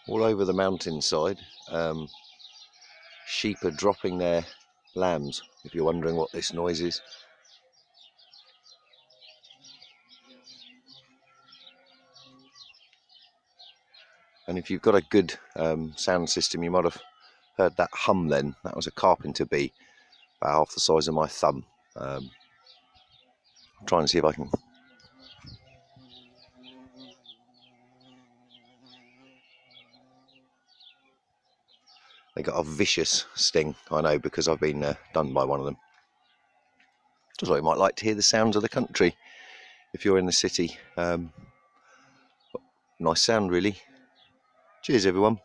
all over the mountainside. Sheep are dropping their lambs, if you're wondering what this noise is. And if you've got a good sound system, you might have heard that hum then. That was a carpenter bee, about half the size of my thumb. I'm trying to see if I can... They got a vicious sting, I know, because I've been done by one of them. Just thought you might like to hear the sounds of the country if you're in the city. Nice sound, really. Cheers, everyone.